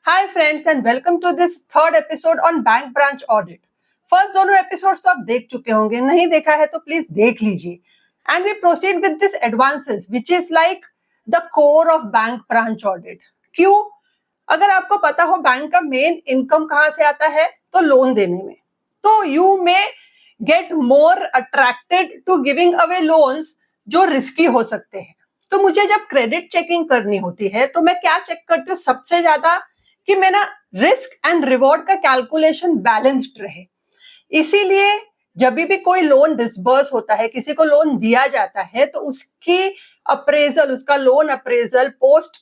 Hi friends and welcome to this third episode on bank branch audit. First दोनों episodes तो आप देख चुके होंगे, नहीं देखा है तो प्लीज देख लीजिए। And we proceed with this advances which is like the core of bank branch audit. क्यों? अगर आपको पता हो बैंक का मेन इनकम कहां से आता है तो लोन देने में, तो you may get more attracted to giving away loans जो रिस्की हो सकते हैं। तो मुझे जब क्रेडिट चेकिंग करनी होती है तो मैं क्या चेक करती हूँ सबसे ज्यादा कि मेरा रिस्क एंड रिवॉर्ड का कैलकुलेशन बैलेंस्ड रहे। इसीलिए जब भी कोई लोन डिसबर्स होता है, किसी को लोन दिया जाता है, तो उसकी अप्रेजल, उसका loan appraisal, post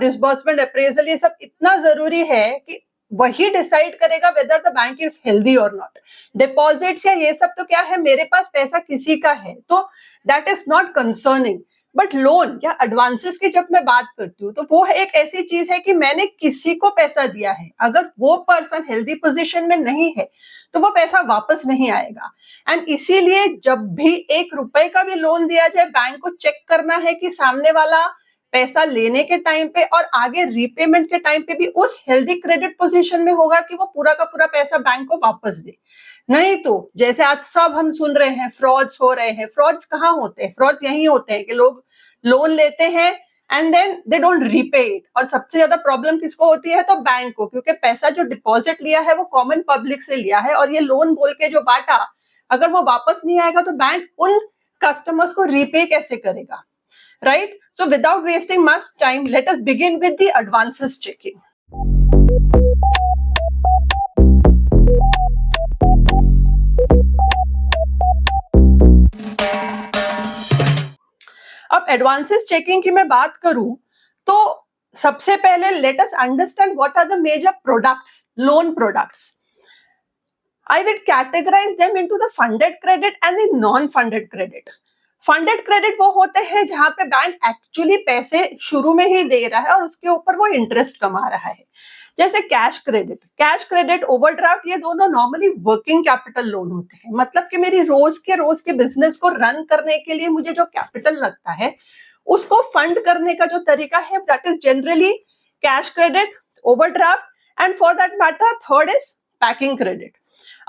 disbursement appraisal, ये सब इतना जरूरी है कि वही डिसाइड करेगा whether the bank is healthy और नॉट। डिपॉजिट्स या ये सब तो क्या है, मेरे पास पैसा किसी का है तो that is not concerning. But loan या एडवांसेस की जब मैं बात करती हूँ तो वो एक ऐसी चीज है कि मैंने किसी को पैसा दिया है, अगर वो पर्सन हेल्दी पोजीशन में नहीं है तो वो पैसा वापस नहीं आएगा। एंड इसीलिए जब भी 1 रुपए का भी लोन दिया जाए, बैंक को चेक करना है कि सामने वाला पैसा लेने के टाइम पे और आगे रीपेमेंट के टाइम पे भी उस हेल्दी क्रेडिट पोजीशन में होगा कि वो पूरा का पूरा पैसा बैंक को वापस दे। नहीं तो जैसे आज सब हम सुन रहे हैं फ्रॉड्स हो रहे हैं। फ्रॉड्स कहाँ होते हैं? फ्रॉड्स यही होते हैं कि लोग लोन लेते हैं and then they don't repay it. और सबसे ज्यादा प्रॉब्लम किसको होती है? तो बैंक को, क्योंकि पैसा जो डिपॉजिट लिया है वो कॉमन पब्लिक से लिया है और ये लोन बोल के जो बांटा, अगर वो वापस नहीं आएगा तो बैंक उन कस्टमर्स को रीपे कैसे करेगा, right? So without wasting much time, let us begin with the advances checking. अब एडवांसेस चेकिंग की मैं बात करूं तो सबसे पहले let us understand what are the major products, loan products. I will categorize them into the funded credit and the non-funded credit. Funded credit वो होते हैं जहां पे बैंक एक्चुअली पैसे शुरू में ही दे रहा है और उसके ऊपर वो इंटरेस्ट कमा रहा है, जैसे कैश क्रेडिट, ओवरड्राफ्ट, ये दोनों नॉर्मली वर्किंग कैपिटल लोन होते हैं। मतलब कि मेरी रोज के बिजनेस को रन करने के लिए मुझे जो कैपिटल लगता है उसको फंड करने का जो तरीका है that is generally cash credit, overdraft and for that matter third is packing credit.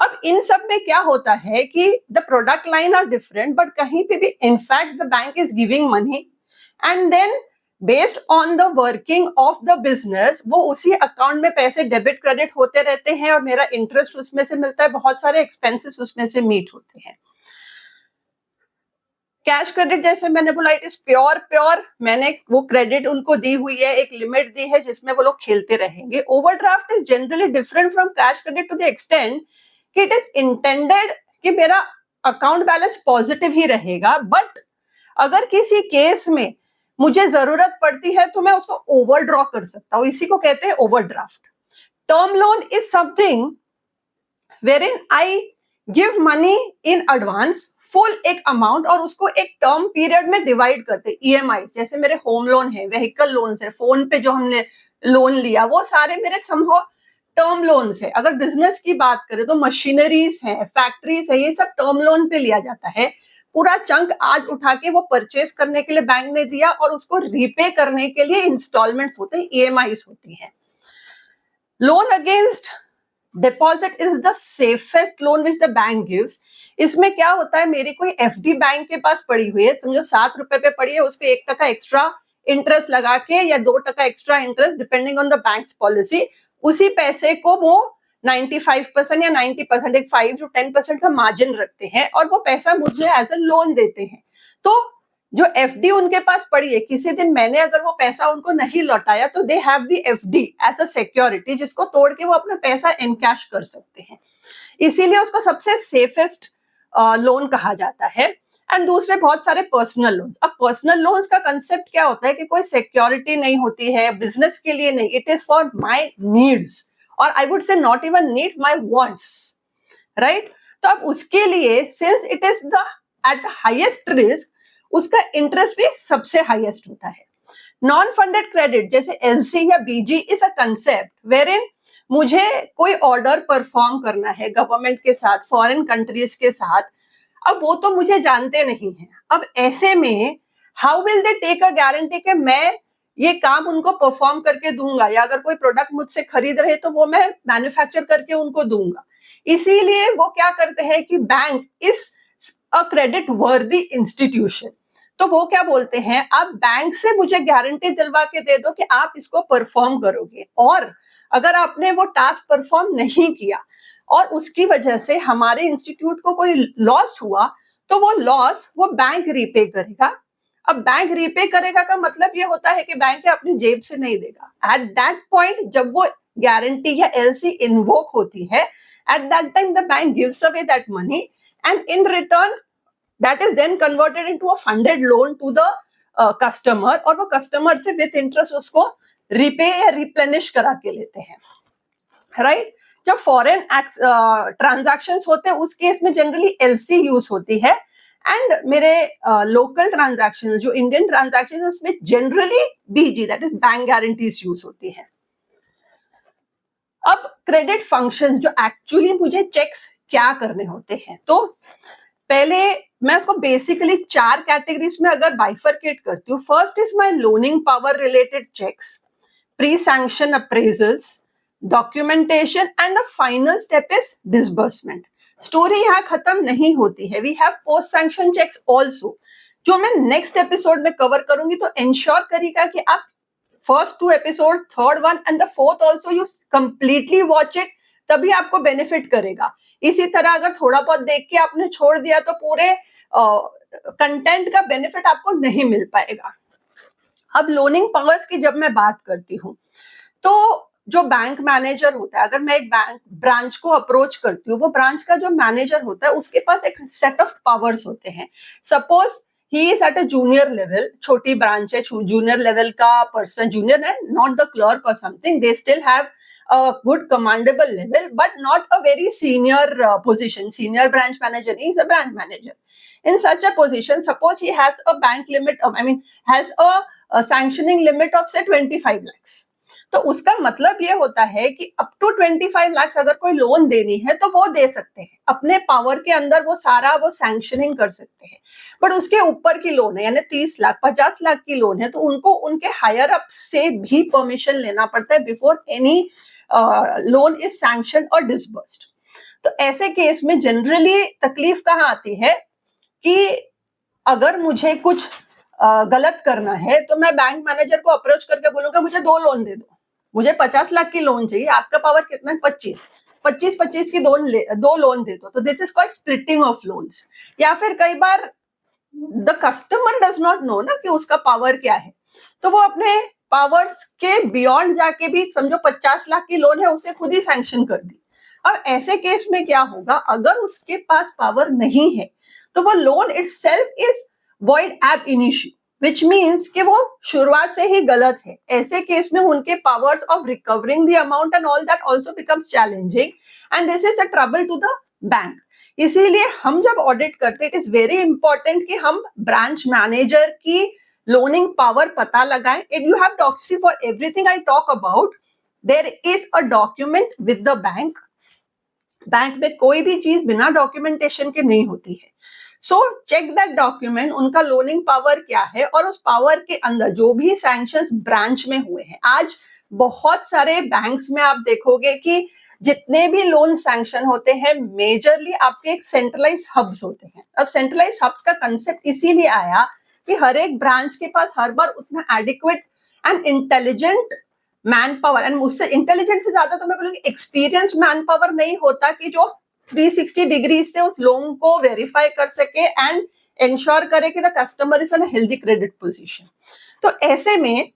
अब इन सब में क्या होता है कि the product line are different, but कहीं पे भी in fact the bank is giving money and then based on the working of the business वो उसी अकाउंट में पैसे डेबिट क्रेडिट होते रहते हैं और मेरा इंटरेस्ट उसमें से मिलता है, बहुत सारे एक्सपेंसेस उसमें से मीट होते हैं। कैश क्रेडिट जैसे मैंने बोला इट इज प्योर, मैंने वो क्रेडिट उनको दी हुई है, एक लिमिट दी है जिसमें वो लोग खेलते रहेंगे। Overdraft is generally different from cash credit to the extent कि इट इज इंटेंडेड कि मेरा अकाउंट बैलेंस पॉजिटिव ही रहेगा, बट अगर किसी केस में मुझे जरूरत पड़ती है तो मैं उसको ओवरड्रॉ कर सकता हूं, इसी को कहते हैं overdraft. Term loan is something wherein I give money in advance full एक अमाउंट और उसको एक टर्म पीरियड में डिवाइड करते। ईएमआई जैसे मेरे होम लोन है, व्हीकल लोन है, फोन पे जो हमने लोन लिया वो सारे मेरे संभव टर्म लोन्स है। अगर बिजनेस की बात करें तो मशीनरीज है, फैक्ट्रीज है, ये सब टर्म लोन पे लिया जाता है। पूरा चंक आज उठा के वो परचेज करने के लिए बैंक ने दिया और उसको रीपे करने के लिए इंस्टॉलमेंट्स होते हैं, ईएमआईज होती हैं। Loan against deposit is the safest loan which the bank gives. इसमें क्या होता है, मेरी कोई एफडी बैंक के पास पड़ी हुई है, समझो 7 रुपए पे पड़ी है, उस पर 1% एक्स्ट्रा इंटरेस्ट लगा के या 2% extra interest depending on the banks policy, उसी पैसे को वो 95% या 90%, एक 5 to 10% का मार्जिन रखते हैं और वो पैसा मुझे एज अ लोन देते हैं। तो जो एफडी उनके पास पड़ी है, किसी दिन मैंने अगर वो पैसा उनको नहीं लौटाया तो they have the FD as a security, जिसको तोड़ के वो अपना पैसा एनकैश कर सकते हैं। इसीलिए उसको सबसे सेफेस्ट लोन कहा जाता है। एंड दूसरे बहुत सारे पर्सनल लोन्स। अब पर्सनल लोन्स का कंसेप्ट क्या होता है कि कोई सिक्योरिटी नहीं होती है, बिजनेस के लिए नहीं, it is for my needs और I would say not even need, my wants, right? तो अब उसके लिए since it is the at the highest risk, उसका इंटरेस्ट भी सबसे हाईएस्ट होता है। नॉन फंडेड क्रेडिट जैसे एलसी या बीजी इज अ कंसेप्ट वेरिन मुझे कोई ऑर्डर परफॉर्म करना है गवर्नमेंट के साथ, फॉरेन कंट्रीज के साथ, अब वो तो मुझे जानते नहीं है। अब ऐसे में how will they take a guarantee कि मैं ये काम उनको परफॉर्म करके दूंगा, या अगर कोई प्रोडक्ट मुझसे खरीद रहे तो वो मैं मैन्युफैक्चर करके उनको दूंगा। इसीलिए वो क्या करते हैं कि बैंक इज अ क्रेडिट वर्दी इंस्टीट्यूशन। तो वो क्या बोलते हैं, आप बैंक से मुझे गारंटी दिलवा के दे दो कि आप इसको परफॉर्म करोगे, और अगर आपने वो टास्क परफॉर्म नहीं किया और उसकी वजह से हमारे इंस्टीट्यूट को कोई लॉस हुआ, तो वो लॉस वो बैंक रीपे करेगा। अब बैंक रीपे करेगा का मतलब ये होता है कि बैंक अपनी जेब से नहीं देगा। एट दैट पॉइंट जब वो गारंटी या एलसी इन्वोक होती है, at that time the bank gives away that money, and in return that is then converted into a funded loan to the customer, और वो कस्टमर से विथ इंटरेस्ट उसको repay या रिप्लेनिश करा के लेते हैं, राइट। जब फॉरेन ट्रांजैक्शंस होते हैं उस केस में जनरली एलसी यूज होती है, एंड मेरे लोकल ट्रांजैक्शन जो इंडियन ट्रांजैक्शन है उसमें generally BG that is bank guarantees use होती है। अब क्रेडिट फंक्शंस जो एक्चुअली मुझे चेक्स क्या करने होते हैं, तो पहले मैं उसको बेसिकली 4 कैटेगरीज में अगर बाइफरकेट करती हूँ। First is my loaning power related checks, pre sanction appraisals, documentation, and the final step is disbursement. Story यहाँ खत्म नहीं होती है, we have post sanction checks also, जो मैं नेक्स्ट एपिसोड में कवर करूंगी। तो इंश्योर करिएगा कि आप first 2 episode, third one and the fourth also you completely watch it, तभी आपको बेनिफिट करेगा। इसी तरह अगर थोड़ा बहुत देख के आपने छोड़ दिया तो पूरे कंटेंट का बेनिफिट आपको नहीं मिल पाएगा। अब लोनिंग पावर्स की जब मैं बात करती हूँ, तो जो बैंक मैनेजर होता है, अगर मैं एक बैंक ब्रांच को अप्रोच करती हूँ, वो ब्रांच का जो मैनेजर होता है उसके पास एक सेट ऑफ पावर्स होते हैं। Suppose he is at a junior level, छोटी ब्रांच है, जूनियर लेवल का person, junior and not the clerk और something, they still have a good commandable level but not a very senior position. Senior branch manager is a branch manager. In such a position, suppose he has a bank limit of, has a sanctioning limit of say 25 lakhs. तो उसका मतलब ये होता है कि up to 25 lakh अगर कोई loan देनी है तो वो दे सकते हैं, अपने पावर के अंदर वो सारा वो सैंक्शनिंग कर सकते हैं। बट उसके ऊपर की लोन है, यानी 30 लाख 50 लाख की लोन है, तो उनको उनके हायर अप से भी परमिशन लेना पड़ता है before any loan is sanction और डिसबर्स्ड। तो ऐसे केस में जनरली तकलीफ कहाँ आती है कि अगर मुझे कुछ गलत करना है तो मैं बैंक मैनेजर को अप्रोच करके बोलूंगा मुझे 2 लोन दे दो, मुझे 50 लाख की लोन चाहिए, आपका पावर कितना है 25 की 2 लोन दे दो। तो this is called splitting of loans. या फिर कई बार the customer does not know ना कि उसका पावर क्या है, तो वो अपने पावर्स के बियॉन्ड जाके भी, समझो 50 लाख की लोन है उसने खुद ही सैंक्शन कर दी। अब ऐसे केस में क्या होगा, अगर उसके पास पावर नहीं है तो वो लोन इटसेल्फ इज वॉइड एब इनिशियो, विच मीन्स कि वो शुरुआत से ही गलत है। ऐसे केस में उनके powers of recovering the amount and all that also becomes challenging, and this is a trouble to the bank. इसीलिए हम जब ऑडिट करते हैं इट इज वेरी इंपॉर्टेंट कि हम ब्रांच मैनेजर की लोनिंग पावर पता लगाएं। It you have document for everything I talk about, there is a document with the bank. Bank में कोई भी चीज बिना डॉक्यूमेंटेशन के नहीं होती है। सो चेक दैट डॉक्यूमेंट, उनका लोनिंग पावर क्या है, और उस पावर के अंदर जो भी सैंक्शंस ब्रांच में हुए हैं। आज बहुत सारे बैंक्स में आप देखोगे कि जितने भी लोन सैंक्शन होते हैं मेजरली आपके एक सेंट्रलाइज्ड हब्स होते हैं। अब सेंट्रलाइज्ड हब्स का कंसेप्ट इसीलिए आया कि हर एक ब्रांच के पास हर बार उतना adequate and intelligent man power, and मुझसे इंटेलिजेंट से ज्यादा तो मैं बोलूंगी एक्सपीरियंस मैन पावर नहीं होता कि जो 360 डिग्री से उस लोन को वेरीफाई कर सके एंड इंश्योर करे कि the customer is in a healthy credit position. तो ऐसे में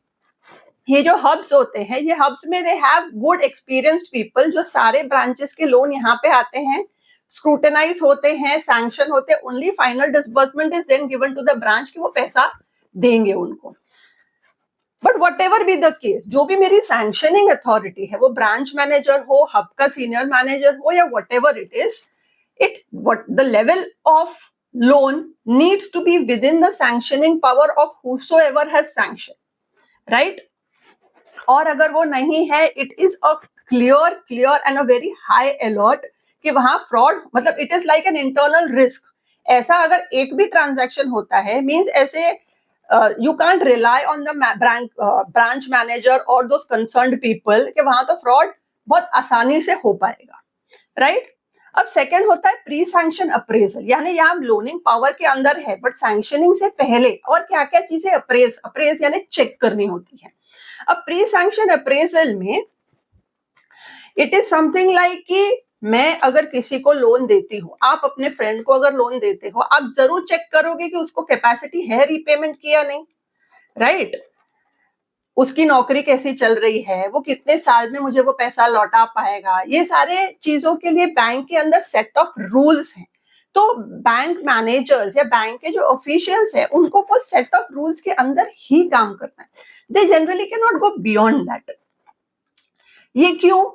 ये जो हब्स होते हैं, ये हब्स में they have good experienced people, जो सारे ब्रांचेस के लोन यहाँ पे आते हैं, स्क्रूटनाइज होते हैं, सैंक्शन होते हैं, only final disbursement is then given to the branch कि वो पैसा देंगे उनको। But whatever be the case, जो भी मेरी सैंक्शनिंग अथॉरिटी है, वो ब्रांच मैनेजर हो, हब का सीनियर मैनेजर हो, या whatever it is, the level of loan needs to be within the sanctioning power of whosoever has sanction, right. और अगर वो नहीं है, it is a clear and a very high alert कि वहां fraud, मतलब it is like an internal risk. ऐसा अगर एक भी ट्रांजैक्शन होता है मींस ऐसे you can't rely on the branch manager or those concerned people कि वहां तो fraud बहुत आसानी से हो पाएगा, right? अब सेकंड होता है प्री सैंक्शन अप्रेजल, यानी यहाँ लोनिंग पावर के अंदर है बट सैंक्शनिंग से पहले और क्या क्या चीजें अप्रेज यानी चेक करनी होती है। अब प्री सैंक्शन अप्रेजल में इट इज समथिंग लाइक कि मैं अगर किसी को लोन देती हूँ, आप अपने फ्रेंड को अगर लोन देते हो, आप जरूर चेक करोगे कि उसको कैपेसिटी है रीपेमेंट की या नहीं, राइट? उसकी नौकरी कैसी चल रही है, वो कितने साल में मुझे वो पैसा लौटा पाएगा, ये सारे चीजों के लिए बैंक के अंदर सेट ऑफ रूल्स हैं। तो बैंक मैनेजर्स या बैंक के जो ऑफिशियल्स हैं उनको वो सेट ऑफ रूल्स के अंदर ही काम करना है। They generally can not go beyond that. ये क्यों?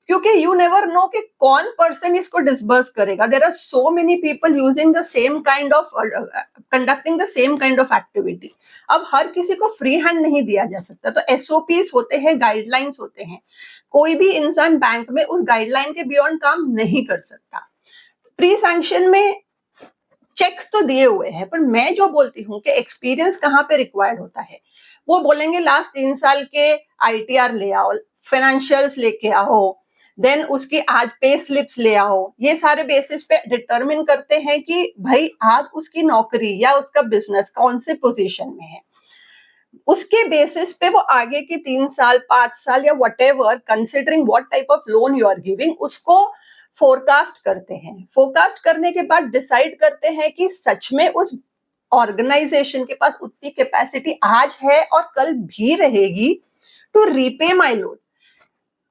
क्योंकि यू नेवर नो कि कौन पर्सन इसको डिसबर्स करेगा। There are so many people using the same kind of conducting the same kind of activity. अब हर किसी को फ्री हैंड नहीं दिया जा सकता, तो एसओपीस होते हैं, गाइडलाइंस होते हैं। कोई भी इंसान बैंक में उस गाइडलाइन के बियॉन्ड काम नहीं कर सकता। प्री सैंक्शन में चेक्स तो दिए हुए हैं, पर मैं जो बोलती हूँ कि एक्सपीरियंस कहाँ पे रिक्वायर्ड होता है, वो बोलेंगे लास्ट 3 साल के आईटीआर ले आओ, फाइनेंशियल्स लेके आओ, देन उसकी आज पे स्लिप्स ले आओ। ये सारे बेसिस पे डिटरमिन करते हैं कि भाई आज उसकी नौकरी या उसका बिजनेस कौन से पोजीशन में है। उसके बेसिस पे वो आगे की 3 साल 5 साल या whatever, considering what type of loan you are giving, उसको फोरकास्ट करते हैं। फोरकास्ट करने के बाद डिसाइड करते हैं कि सच में उस ऑर्गेनाइजेशन के पास उतनी कैपेसिटी आज है और कल भी रहेगी टू रीपे माई लोन।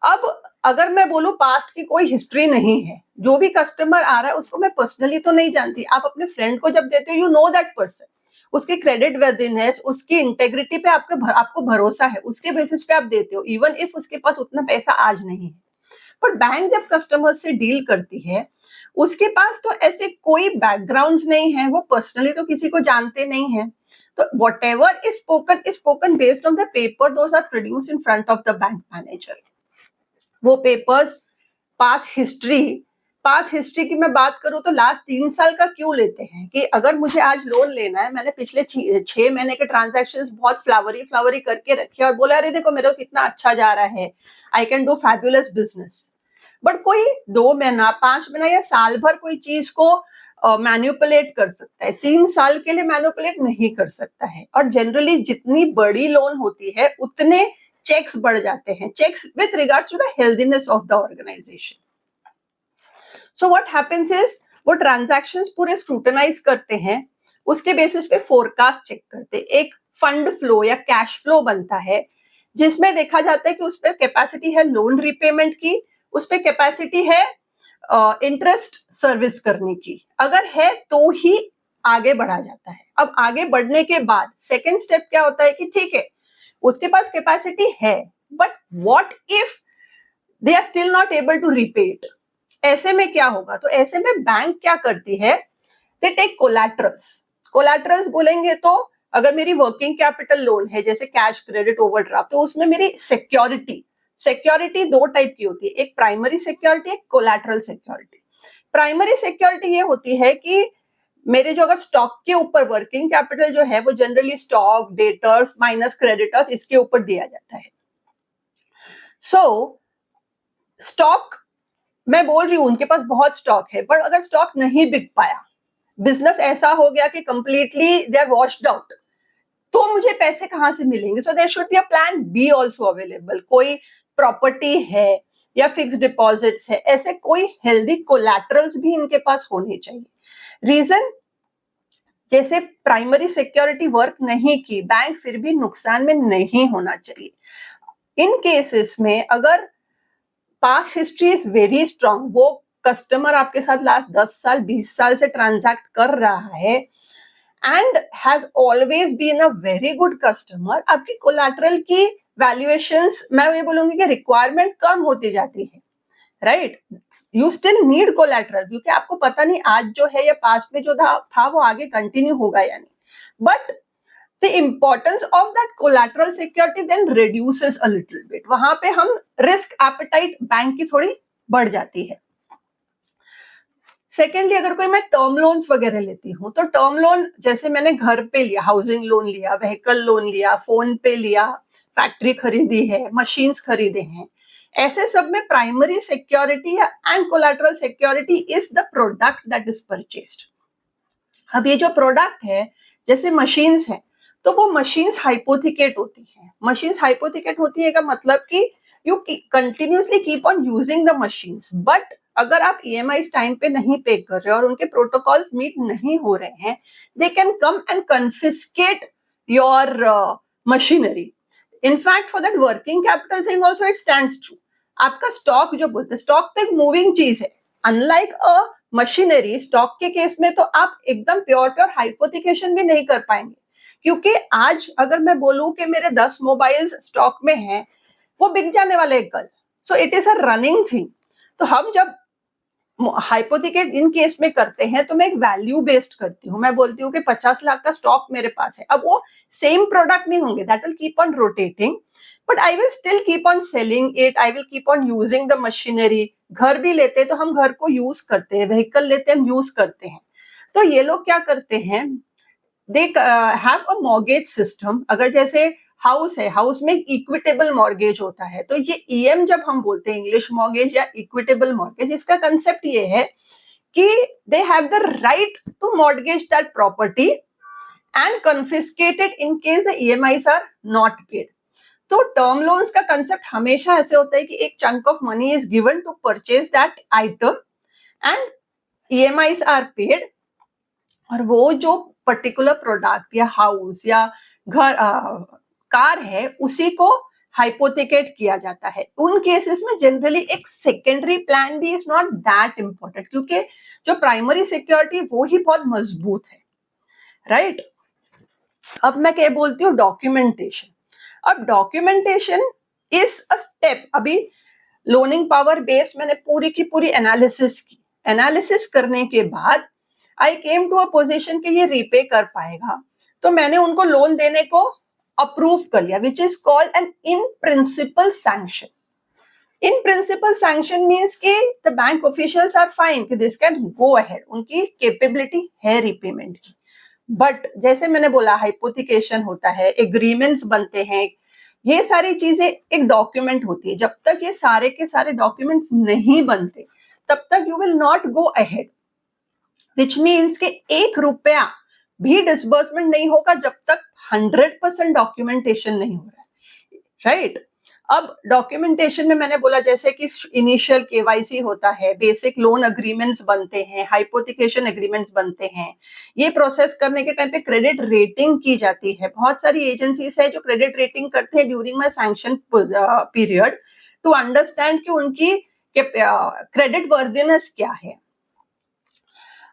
अब अगर मैं बोलूं पास्ट की कोई हिस्ट्री नहीं है, जो भी कस्टमर आ रहा है उसको मैं पर्सनली तो नहीं जानती। आप अपने फ्रेंड को जब देते हो, यू नो दैट पर्सन, उसकी क्रेडिट वर्दिनेस, उसकी इंटेग्रिटी पे आपको भरोसा है, उसके बेसिस पे आप देते हो, इवन इफ उसके पास उतना पैसा आज नहीं है। पर बैंक जब कस्टमर से डील करती है, उसके पास तो ऐसे कोई बैकग्राउंड नहीं है, वो पर्सनली तो किसी को जानते नहीं है। तो whatever is spoken based on the paper, those are produced in front of the bank manager. वो पेपर्स पास हिस्ट्री की मैं बात करूं तो लास्ट 3 साल का क्यों लेते हैं कि अगर मुझे आज लोन लेना है, मैंने पिछले 6 महीने के ट्रांजैक्शंस बहुत फ्लावरी करके रखे और बोला अरे देखो मेरा कितना अच्छा जा रहा है, I can do fabulous business. But कोई 2 महीना 5 महीना या साल भर कोई चीज को मैन्युपुलेट कर सकता है, 3 साल के लिए मैन्युपुलेट नहीं कर सकता है। और जनरली जितनी बड़ी लोन होती है उतने चेक्स बढ़ जाते हैं, checks with regards to the healthiness of the organisation. So what happens is, वो ट्रांजैक्शंस पूरे स्क्रूटनाइज करते हैं, उसके बेसिस पे फोरकास्ट चेक करते हैं। एक फंड फ्लो या कैश फ्लो बनता है जिसमें देखा जाता है कि उस पर कैपेसिटी है लोन रिपेमेंट की, उस पर कैपेसिटी है इंटरेस्ट सर्विस करने की। अगर है तो ही आगे बढ़ा जाता है। अब आगे बढ़ने के बाद सेकेंड स्टेप क्या होता है कि ठीक है उसके पास कैपेसिटी है, but what if they are still not able to repay it. ऐसे में क्या होगा? तो ऐसे में बैंक क्या करती है, दे टेक कोलैटरल्स बोलेंगे तो अगर मेरी वर्किंग कैपिटल लोन है जैसे कैश क्रेडिट ओवरड्राफ्ट, तो उसमें मेरी सिक्योरिटी 2 टाइप की होती है, एक प्राइमरी सिक्योरिटी, एक कोलैटरल सिक्योरिटी। प्राइमरी सिक्योरिटी ये होती है कि मेरे जो अगर स्टॉक के ऊपर वर्किंग कैपिटल जो है वो generally stock, debtors minus creditors, इसके ऊपर दिया जाता है। सो स्टॉक मैं बोल रही हूं उनके पास बहुत स्टॉक है, बट अगर स्टॉक नहीं बिक पाया, बिजनेस ऐसा हो गया कि completely they are washed out, तो मुझे पैसे कहां से मिलेंगे? So there should be a plan B also available. कोई प्रॉपर्टी है या फिक्स डिपॉजिट्स है, ऐसे कोई हेल्दी कोलैटरल्स भी इनके पास होने चाहिए। रीजन, जैसे प्राइमरी सिक्योरिटी वर्क नहीं की, बैंक फिर भी नुकसान में नहीं होना चाहिए। इन केसेस में अगर past history is very strong, वो कस्टमर आपके साथ लास्ट 10 साल 20 साल से ट्रांजैक्ट कर रहा है and has always been a very good customer, आपकी कोलैटरल की वैल्यूएशंस मैं ये बोलूंगी कि रिक्वायरमेंट कम होती जाती है, right? You still need collateral, क्योंकि आपको पता नहीं आज जो है या पास्ट में जो था वो आगे कंटिन्यू होगा या नहीं। But the importance of that collateral security then reduces a little bit. वहां पे हम रिस्क एपेटाइट बैंक की थोड़ी बढ़ जाती है। सेकेंडली, अगर कोई मैं टर्म लोन्स वगैरह लेती हूँ, तो टर्म लोन जैसे मैंने घर पे लिया, हाउसिंग लोन लिया, व्हीकल लोन लिया, फोन पे लिया, फैक्ट्री खरीदी है, मशीन्स खरीदे हैं, ऐसे सब में primary security and collateral security is the product that is purchased. अब ये जो प्रोडक्ट है, जैसे मशीन्स है, तो वो मशीन्स हाइपोथिकेट होती है। मशीन्स हाइपोथिकेट होती है का मतलब कि you continuously keep on using the machines, but अगर आप ईएमआई टाइम पे नहीं पे कर रहे और उनके प्रोटोकॉल्स मीट नहीं हो रहे हैं, they can come and confiscate your machinery. In fact for that working capital thing also it stands true. आपका स्टॉक जो बोलते हैं, स्टॉक तो एक मूविंग चीज है, अनलाइक अ मशीनरी। स्टॉक के केस में तो आप एकदम प्योर हाइपोथिकेशन भी नहीं कर पाएंगे, क्योंकि आज अगर मैं बोलूं कि मेरे 10 मोबाइल्स स्टॉक में हैं, वो बिक जाने वाले कल। So it is a running thing. तो हम जब हाइपोथिकेट इन केस में करते हैं, तो मैं एक वैल्यू बेस्ड करती हूँ। मैं बोलती हूँ कि 50 लाख का स्टॉक मेरे पास है। अब वो सेम प्रोडक्ट नहीं होंगे, that will keep on rotating, but I will still keep on selling it, I will keep on using the machinery. घर भी लेते हैं तो हम घर को यूज करते हैं, व्हीकल लेते हैं हम यूज करते हैं। तो ये लोग क्या करते हैं, they have a mortgage system. अगर जैसे हाउस है, हाउस में इक्विटेबल मॉर्गेज होता है, तो ये ईएम जब हम बोलते हैं, इंग्लिश मॉर्गेज या इक्विटेबल मॉर्गेज, इसका कंसेप्ट ये है कि they have the right to mortgage that property and confiscate it in case the EMIs are not paid. तो टर्म लोन्स का कंसेप्ट हमेशा ऐसे होता है कि एक chunk of money is given to purchase that item and EMIs are paid, और वो जो पर्टिकुलर प्रोडक्ट या हाउस या घर कार है, उसी को हाइपोथिकेट किया जाता है। उन केसेस में जनरली एक सेकेंडरी प्लान भी इज नॉट दैट इंपॉर्टेंट, क्योंकि जो प्राइमरी सिक्योरिटी वो ही बहुत मजबूत है, राइट। अब मैं क्या बोलती हूँ, डॉक्यूमेंटेशन। अब डॉक्यूमेंटेशन इज अ स्टेप। अभी लोनिंग पावर बेस्ड मैंने पूरी की पूरी एनालिसिस की। एनालिसिस करने के बाद आई केम टू अ पोजीशन कि ये रीपे कर पाएगा, तो मैंने उनको लोन देने को अप्रूव कर लिया, which is called an in principle sanction. In principle sanction means कि the bank officials are fine कि दिस कैन गो अहेड, उनकी कैपेबिलिटी है रीपेमेंट की। बट जैसे मैंने बोला, हाइपोथिकेशन होता है, एग्रीमेंट्स बनते हैं, ये सारी चीजें एक डॉक्यूमेंट होती है। जब तक ये सारे के सारे डॉक्यूमेंट्स नहीं बनते, तब तक you will not go ahead, which means कि 1 रुपया भी डिसबर्समेंट नहीं होगा जब तक 100% डॉक्यूमेंटेशन नहीं हो रहा है, राइट। अब डॉक्यूमेंटेशन में मैंने बोला जैसे कि इनिशियल केवाईसी होता है, बेसिक लोन अग्रीमेंट्स बनते हैं, हाइपोथिकेशन एग्रीमेंट्स बनते हैं। ये प्रोसेस करने के टाइम पे क्रेडिट रेटिंग की जाती है। बहुत सारी एजेंसीज है जो क्रेडिट रेटिंग करते हैं during my sanction period, to understand कि उनकी क्रेडिट वर्दीनेस क्या है।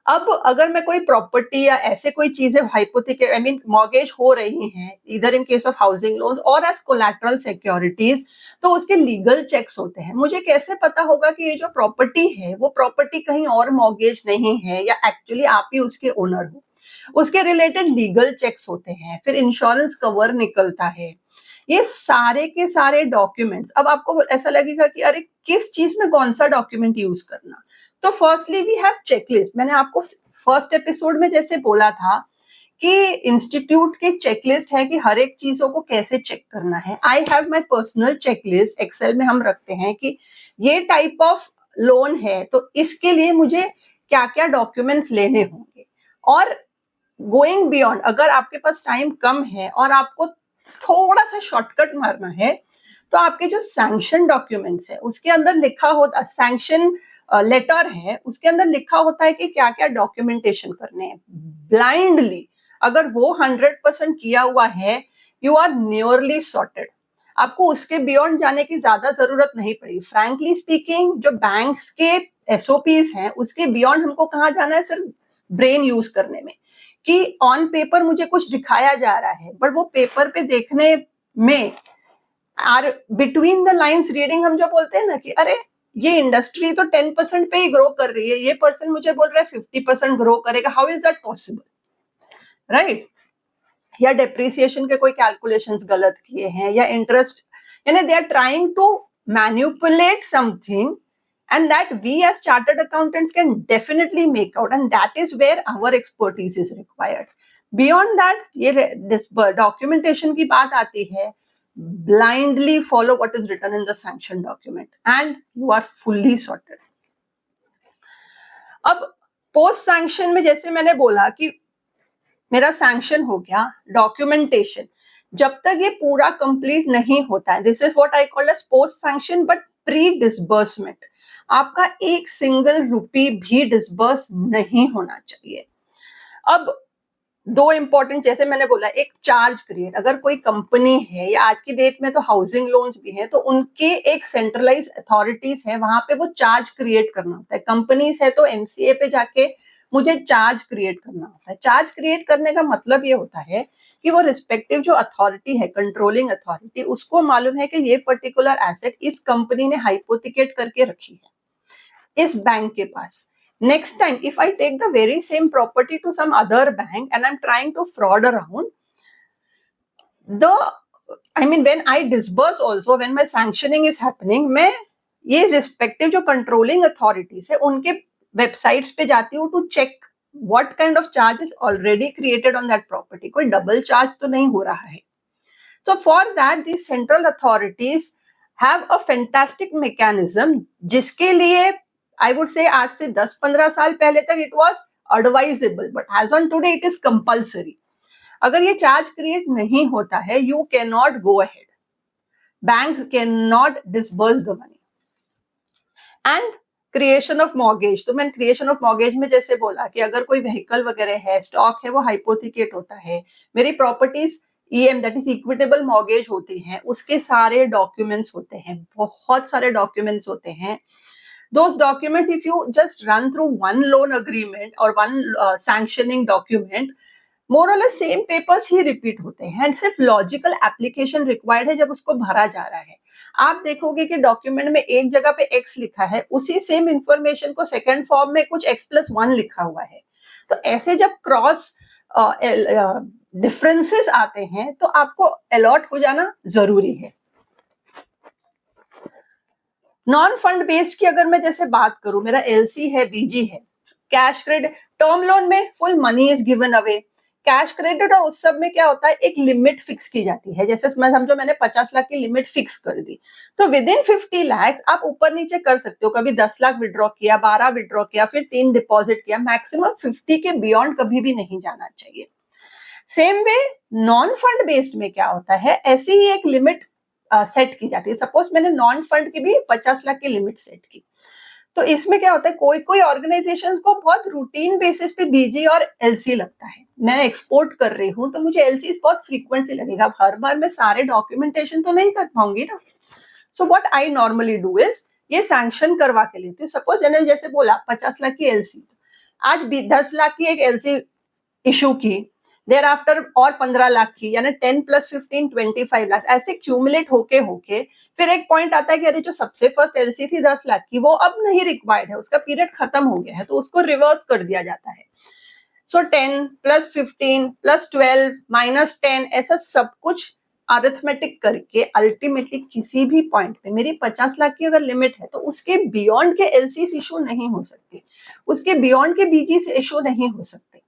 अब अगर मैं कोई प्रॉपर्टी या ऐसे कोई चीजें हाइपोथिकेट आई मीन मॉर्गेज हो रही हैं, इधर in case of housing loans और एज कोलैटरल सिक्योरिटीज, तो उसके लीगल चेक्स होते हैं। मुझे कैसे पता होगा कि ये जो प्रॉपर्टी है वो प्रॉपर्टी कहीं और मॉर्गेज नहीं है या एक्चुअली आप ही उसके ओनर हो। उसके रिलेटेड लीगल चेक्स होते हैं, फिर इंश्योरेंस कवर निकलता है। ये सारे के सारे डॉक्यूमेंट्स, अब आपको ऐसा लगेगा कि अरे किस चीज में कौन सा डॉक्यूमेंट यूज करना। तो फर्स्टली वी हैव चेकलिस्ट। मैंने आपको फर्स्ट एपिसोड में जैसे बोला था कि इंस्टीट्यूट की चेकलिस्ट है कि हर एक चीजों को कैसे चेक करना है। I have my personal checklist, Excel में हम रखते हैं कि ये टाइप ऑफ लोन है तो इसके लिए मुझे क्या क्या डॉक्यूमेंट्स लेने होंगे। और गोइंग बियॉन्ड, अगर आपके पास टाइम कम है और आपको थोड़ा सा शॉर्टकट मारना है, तो आपके जो सैंक्शन डॉक्यूमेंट्स है उसके अंदर लिखा होता, सैंक्शन लेटर है उसके अंदर लिखा होता है कि क्या क्या डॉक्यूमेंटेशन करने हैं। ब्लाइंडली अगर वो 100% किया हुआ है, यू आर नियरली सॉर्टेड। आपको उसके बियॉन्ड जाने की ज्यादा जरूरत नहीं पड़ी। फ्रैंकली स्पीकिंग, जो बैंक्स के एसओपीज हैं उसके बियॉन्ड हमको कहाँ जाना है, सिर्फ ब्रेन यूज करने में। कि ऑन पेपर मुझे कुछ दिखाया जा रहा है, बट वो पेपर पे देखने में are between the lines reading, हम जो बोलते हैं ना कि अरे ये इंडस्ट्री तो 10% पे ही ग्रो कर रही है, ये पर्सन मुझे बोल रहा है 50% ग्रो करेगा, how is that possible, right. या डेप्रिसिएशन के कोई कैलकुलेशंस गलत किए हैं, या इंटरेस्ट, यानी they are trying to manipulate something and that we as chartered accountants can definitely make out, and that is where our expertise is required. Beyond that, ये documentation की बात आती है, blindly follow what is written in the sanction document and you are fully sorted. अब post sanction में जैसे मैंने बोला कि मेरा सैंक्शन हो गया, डॉक्यूमेंटेशन जब तक ये पूरा कंप्लीट नहीं होता है, this is what I call as post sanction but pre disbursement, आपका एक सिंगल रुपी भी डिसबर्स नहीं होना चाहिए. अब दो इंपॉर्टेंट, जैसे मैंने बोला, एक चार्ज क्रिएट, अगर कोई कंपनी है या आज की डेट में तो हाउसिंग लोन्स भी हैं, तो उनके एक सेंट्रलाइज अथॉरिटीज है, वहां पे वो चार्ज क्रिएट करना होता है. कंपनीज है तो एमसीए पे जाके मुझे चार्ज क्रिएट करना होता है. चार्ज क्रिएट करने का मतलब ये होता है कि वो रिस्पेक्टिव जो अथॉरिटी है, कंट्रोलिंग अथॉरिटी, उसको मालूम है कि ये पर्टिकुलर एसेट इस कंपनी ने हाइपोथिकेट करके रखी है इस बैंक के पास. Next time, if I take the very same property to some other bank and I'm trying to fraud around, when I disburse also, when my sanctioning is happening, मैं ये respective जो controlling authorities है, उनके websites पे जाती हूँ to check what kind of charge is already created on that property. कोई double charge तो नहीं हो रहा है. So for that, these central authorities have a fantastic mechanism, जिसके लिए I would say आज से 10-15 साल पहले तक it was advisable, but as on today it is compulsory. अगर ये चार्ज क्रिएट नहीं होता है, you cannot go ahead. Banks cannot disburse the money. And creation of mortgage, तो मैंने क्रिएशन ऑफ मॉर्गेज में जैसे बोला कि अगर कोई व्हीकल वगैरह है, स्टॉक है, वो हाइपोथिकेट होता है, मेरी properties EM that is equitable mortgage होती हैं, उसके सारे डॉक्यूमेंट्स होते हैं, बहुत सारे डॉक्यूमेंट्स होते हैं. Those documents, if you just run through one loan agreement or one sanctioning document, more or less same papers he repeat होते हैं, and सिर्फ logical application required है जब उसको भरा जा रहा है. आप देखोगे कि डॉक्यूमेंट में एक जगह पे x लिखा है, उसी सेम इंफॉर्मेशन को सेकेंड फॉर्म में कुछ x+1 लिखा हुआ है. तो ऐसे जब क्रॉस डिफरेंसेस आते हैं तो आपको अलर्ट हो जाना जरूरी है. नॉन फंड बेस्ड की अगर मैं जैसे बात करूं, मेरा एलसी है, बीजी है, कैश क्रेडिट, टर्म लोन में full money is given away. Cash credit और उस सब में क्या होता है, एक लिमिट फिक्स की जाती है. जैसे मैं समझो मैंने 50 लाख की लिमिट फिक्स कर दी, तो विद इन 50 लाख आप ऊपर नीचे कर सकते हो. कभी 10 लाख विड्रॉ किया, 12 विड्रॉ किया, फिर 3 डिपॉजिट किया, मैक्सिमम 50 के बियॉन्ड कभी भी नहीं जाना चाहिए. Same way non fund based में क्या होता है, ऐसी ही एक लिमिट सेट की जाती है. सपोज मैंने नॉन फंड की भी 50 लाख की लिमिट सेट की, तो इसमें क्या होता है, कोई कोई ऑर्गेनाइजेशंस को बहुत रूटीन बेसिस पे बीजी और एलसी लगता है. मैं एक्सपोर्ट कर रही हूँ तो मुझे एलसी बहुत फ्रीक्वेंटली लगेगा, हर बार मैं सारे डॉक्यूमेंटेशन तो नहीं कर पाऊंगी ना. So what I normally do is ये सैंक्शन करवा के लेती हूँ. सपोज मैंने जैसे बोला 50 लाख की एलसी, आज 10 लाख की एक एलसी इशू की, देर आफ्टर और 15 लाख की, यानी 10 + 15 25 लाख, ऐसे क्यूमुलेट होके होके फिर एक पॉइंट आता है कि अरे जो सबसे फर्स्ट एलसी थी 10 लाख की, वो अब नहीं रिक्वायर्ड है, उसका पीरियड खत्म हो गया है, तो उसको रिवर्स कर दिया जाता है. सो 10 + 15 + 12 - 10, ऐसा सब कुछ अरिथमेटिक करके अल्टीमेटली किसी भी पॉइंट पे मेरी 50 लाख की अगर लिमिट है, तो उसके बियॉन्ड के एलसी इशू नहीं हो सकती, उसके बियॉन्ड के बीजी से इशू नहीं हो सकते.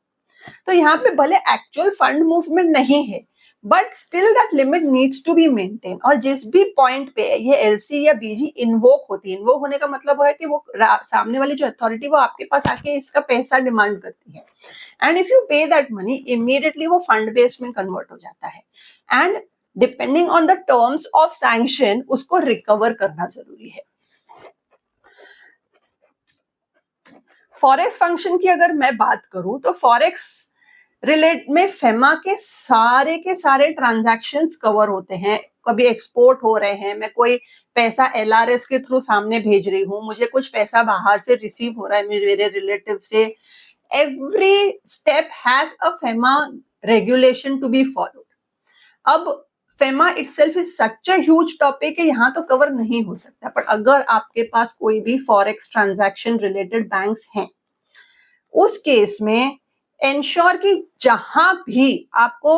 तो यहाँ पे भले एक्चुअल फंड मूवमेंट नहीं है, but still that limit needs to be maintain. और जिस भी पॉइंट पे ये एलसी या बीजी इन्वोक होती है, इन्वोक होने का मतलब है कि वो सामने वाली जो अथॉरिटी वो आपके पास आके इसका पैसा डिमांड करती है, एंड इफ यू पे दैट मनी इमीडिएटली वो फंड बेस्ड में कन्वर्ट हो जाता है, and depending on the terms of sanction उसको रिकवर करना जरूरी है. फॉरेक्स फंक्शन की अगर मैं बात करूं, तो फॉरेक्स रिलेट में फेमा के सारे ट्रांजैक्शंस कवर होते हैं. कभी एक्सपोर्ट हो रहे हैं, मैं कोई पैसा एलआरएस के थ्रू सामने भेज रही हूँ, मुझे कुछ पैसा बाहर से रिसीव हो रहा है मेरे रिलेटिव से, every step has a FEMA regulation to be followed. अब FEMA itself is such a huge topic है, यहाँ तो कवर नहीं हो सकता, पर अगर आपके पास कोई भी फॉरेक्स ट्रांजैक्शन रिलेटेड बैंक्स हैं, उस केस में एंश्योर कि जहां भी आपको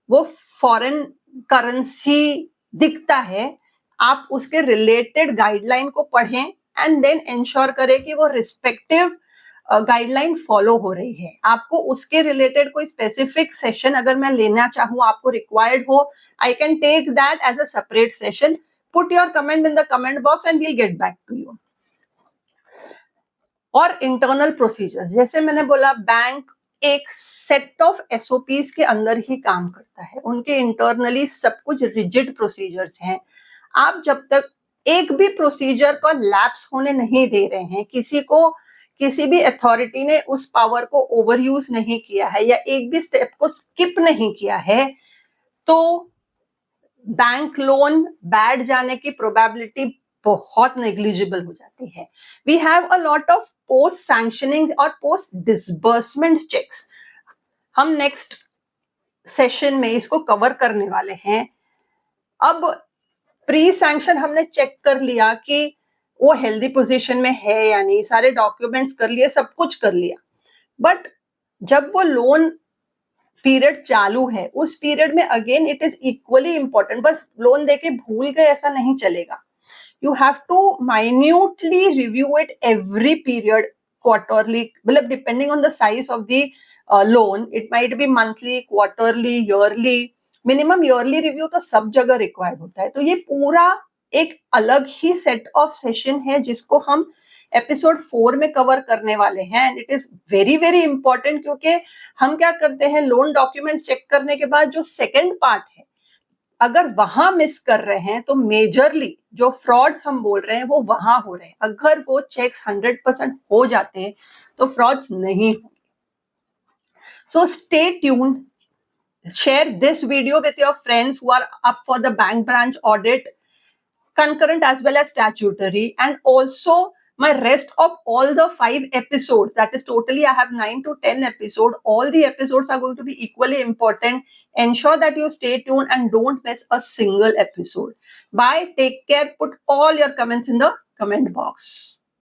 वो फॉरेन करेंसी दिखता है, आप उसके रिलेटेड गाइडलाइन को पढ़ें एंड देन इंश्योर करें कि वो रिस्पेक्टिव गाइडलाइन फॉलो हो रही है। आपको उसके रिलेटेड कोई स्पेसिफिक सेशन अगर मैं लेना चाहूँ, आपको रिक्वायर्ड हो, I can take that as a separate session. Put your comment in the comment box and we'll get back to you. और इंटरनल प्रोसीजर्स, जैसे मैंने बोला बैंक एक सेट ऑफ एसओपीज के अंदर ही काम करता है, उनके इंटरनली सब कुछ रिजिड प्रोसीजर्स हैं. आप जब तक एक भी प्रोसीजर का लैप्स होने नहीं दे रहे हैं, किसी भी अथॉरिटी ने उस पावर को ओवर यूज नहीं किया है या एक भी स्टेप को स्किप नहीं किया है, तो बैंक लोन बैठ जाने की प्रोबेबिलिटी बहुत नेग्लिजिबल हो जाती है. We have a lot of post sanctioning और पोस्ट डिसबर्समेंट चेक्स. हम नेक्स्ट सेशन में इसको कवर करने वाले हैं. अब प्री सैंक्शन हमने चेक कर लिया कि वो हेल्दी पोजीशन में है या नहीं, सारे डॉक्यूमेंट्स कर लिए, सब कुछ कर लिया, बट जब वो लोन पीरियड चालू है, उस पीरियड में again it is equally important. बस लोन देके भूल गए ऐसा नहीं चलेगा. You have to minutely review it every period, quarterly, मतलब depending on the size of the loan, it might be monthly, quarterly, yearly. Minimum yearly review तो सब जगह रिक्वायर्ड होता है. तो ये पूरा एक अलग ही सेट ऑफ सेशन है जिसको हम एपिसोड 4 में कवर करने वाले हैं. And it is very very important, क्योंकि हम क्या करते हैं, लोन डॉक्यूमेंट्स चेक करने के बाद जो सेकंड पार्ट है, अगर वहां मिस कर रहे हैं तो मेजरली जो फ्रॉड्स हम बोल रहे हैं वो वहां हो रहे हैं. अगर वो चेक्स 100% हो जाते हैं तो फ्रॉड्स नहीं होंगे. So stay tuned. Share this video with your friends who are up for the bank branch audit, concurrent as well as statutory, and also my rest of all the 5 episodes, that is totally I have 9 to 10 episodes. All the episodes are going to be equally important. Ensure that you stay tuned and don't miss a single episode. Bye, take care, put all your comments in the comment box.